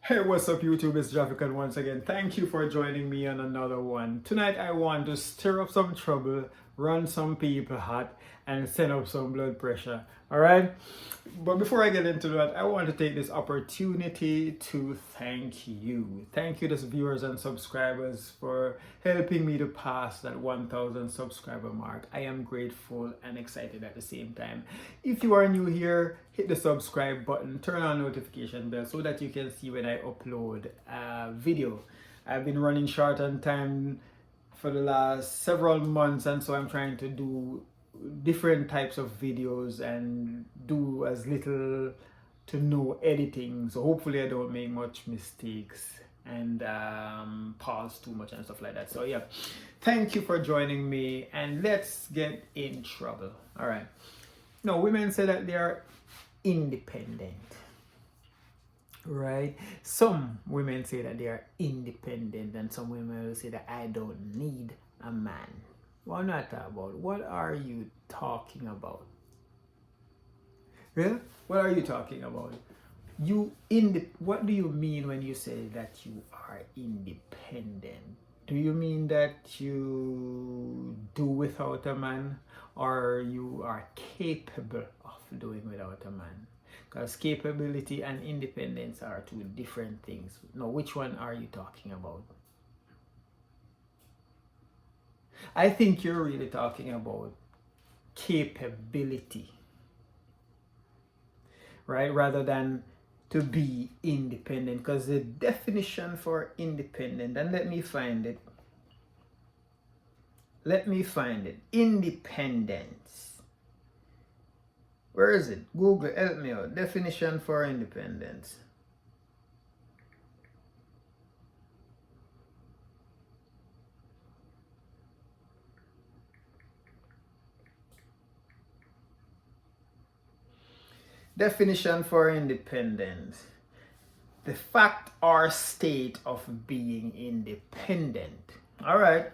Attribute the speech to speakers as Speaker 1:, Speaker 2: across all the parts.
Speaker 1: Hey, what's up YouTube? It's Jafikan once again. Thank you for joining me on another one. Tonight I want to stir up some trouble, run some people hot, and send up some blood pressure. Alright? But before I get into that, I want to take this opportunity to thank you. Thank you to viewers and subscribers for helping me to pass that 1,000 subscriber mark. I am grateful and excited at the same time. If you are new here, hit the subscribe button, turn on notification bell so that you can see when I upload a video. I've been running short on time for the last several months, and so I'm trying to do different types of videos and do as little to no editing, so hopefully I don't make much mistakes and pause too much and stuff like that. So yeah, thank you for joining me, and let's get in trouble. All right, now women say that they are independent, right? Some women say that they are independent, and some women will say that I don't need a man. What am I talking about? What are you talking about? Yeah? What are you talking about? What do you mean when you say that you are independent? Do you mean that you do without a man, or you are capable of doing without a man? Because capability and independence are two different things. Now, which one are you talking about? I think you're really talking about capability, right? Rather than to be independent, because the definition for independent, and let me find it. Independence. Where is it? Google, help me out. Definition for independence. Definition for independence: the fact or state of being independent. All right.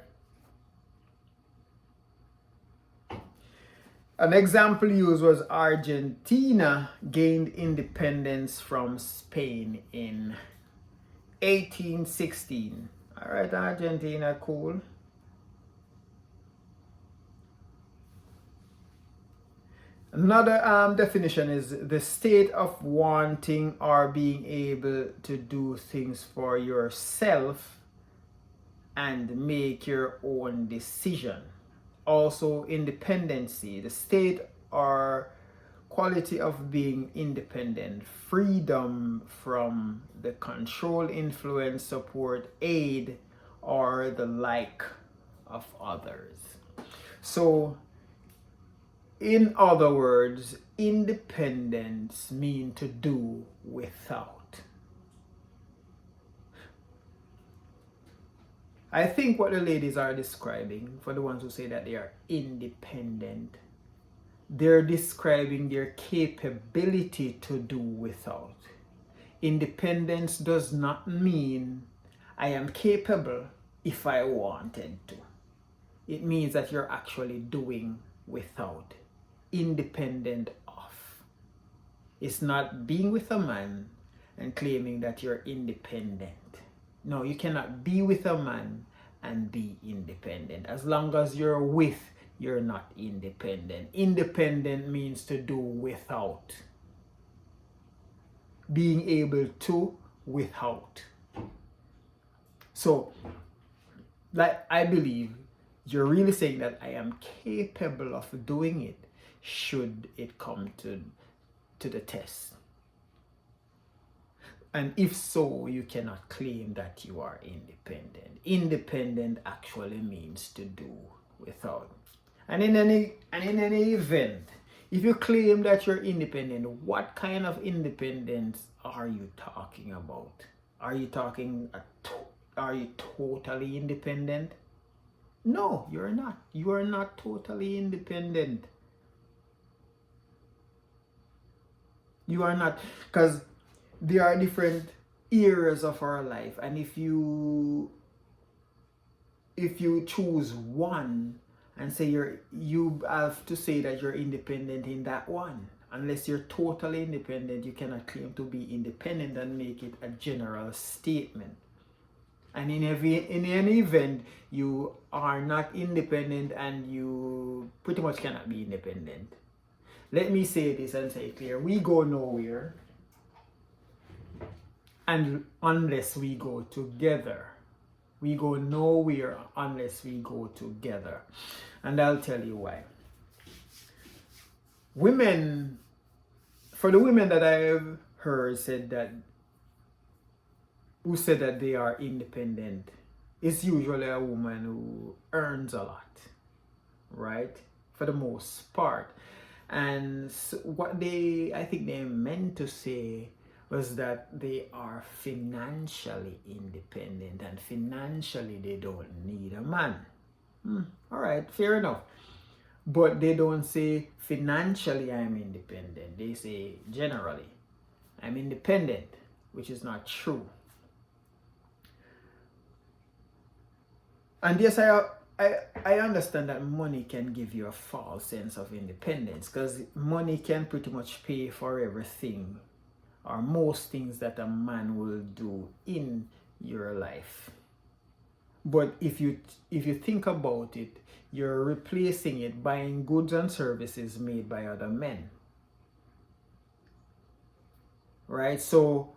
Speaker 1: An example used was Argentina gained independence from Spain in 1816. All right, Argentina, cool. Another definition is the state of wanting or being able to do things for yourself and make your own decision. Also, independency, the state or quality of being independent, freedom from the control, influence, support, aid, or the like of others. So, in other words, independence means to do without. I think what the ladies are describing, for the ones who say that they are independent, they're describing their capability to do without. Independence does not mean I am capable if I wanted to. It means that you're actually doing without. Independent of. It's not being with a man and claiming that you're independent. No, you cannot be with a man and be independent. As long as you're with, you're not independent. Independent means to do without. Being able to without. So, like, I believe you're really saying that I am capable of doing it should it come to the test. And if so, you cannot claim that you are independent. Independent actually means to do without. And in any event, if you claim that you're independent, what kind of independence are you talking about? Are you totally independent? No, you're not. You are not totally independent. You are not, because there are different areas of our life, and if you choose one and say you have to say that you're independent in that one, Unless you're totally independent, you cannot claim to be independent and make it a general statement. And in any event, you are not independent and you pretty much cannot be independent. Let me say this and say it clear. We go nowhere and unless we go together. We go nowhere unless we go together. And I'll tell you why. Women, for the women that I've heard who said that they are independent, it's usually a woman who earns a lot, right? For the most part. And so what I think they meant to say was that they are financially independent and financially they don't need a man. All right, fair enough. But they don't say financially I'm independent. They say generally I'm independent, which is not true. And yes, I understand that money can give you a false sense of independence because money can pretty much pay for everything or most things that a man will do in your life. But if you think about it, you're replacing it buying goods and services made by other men. Right? So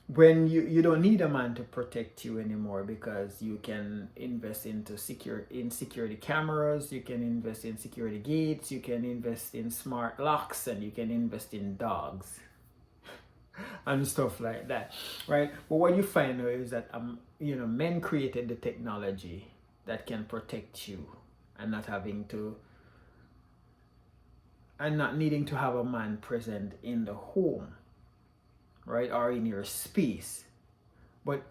Speaker 1: when you don't need a man to protect you anymore because you can invest into security cameras, you can invest in security gates, you can invest in smart locks, and you can invest in dogs and stuff like that, right? But what you find is that men created the technology that can protect you and not needing to have a man present in the home, right, or in your space. But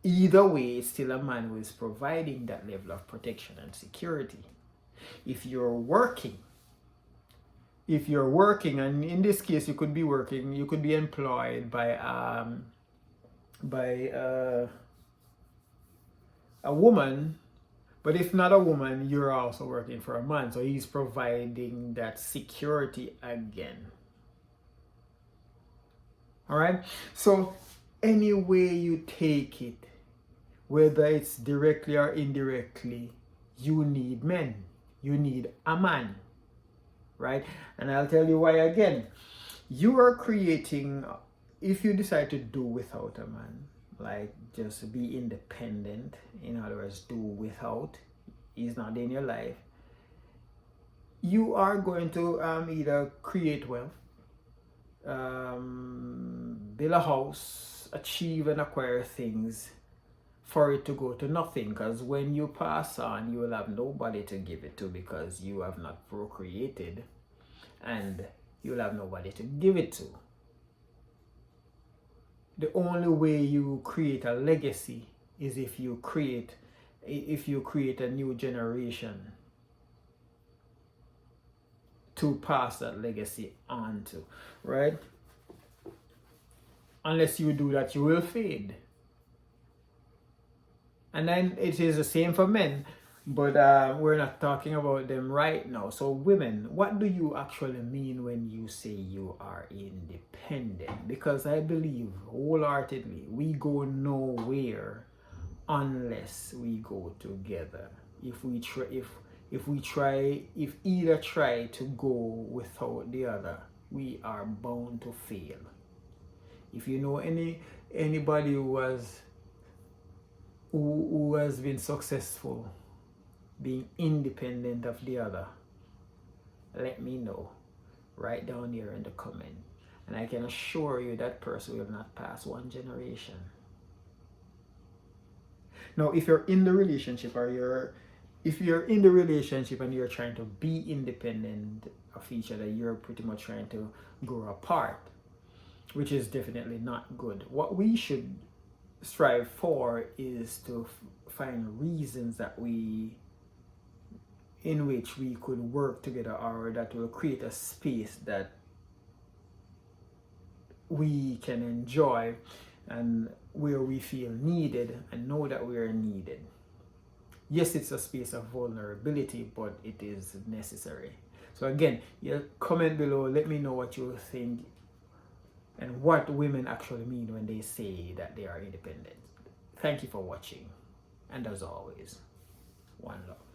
Speaker 1: either way, it's still a man who is providing that level of protection and security. If you're working, and in this case you could be employed by a woman, but if not a woman, you're also working for a man, so he's providing that security again. All right, so any way you take it, whether it's directly or indirectly, you need men, you need a man, right? And I'll tell you why again. You are creating, if you decide to do without a man, like just be independent, in other words, do without, he's not in your life, you are going to either create wealth, build a house, achieve and acquire things for it to go to nothing, because when you pass on, you will have nobody to give it to because you have not procreated, and you'll have nobody to give it to. The only way you create a legacy is if you create a new generation to pass that legacy on to, right? Unless you do that, you will fade. And then it is the same for men, but we're not talking about them right now. So women, what do you actually mean when you say you are independent? Because I believe wholeheartedly we go nowhere unless we go together. If either try to go without the other, we are bound to fail. If you know anybody who has been successful being independent of the other, let me know. Write down here in the comment, and I can assure you that person will not pass one generation. Now, if you're in the relationship and you're trying to be independent of each other, you're pretty much trying to grow apart, which is definitely not good. What we should strive for is to find reasons in which we could work together, or that will create a space that we can enjoy and where we feel needed and know that we are needed. Yes, it's a space of vulnerability, but it is necessary. So again, you comment below, let me know what you think and what women actually mean when they say that they are independent. Thank you for watching, and as always, one love.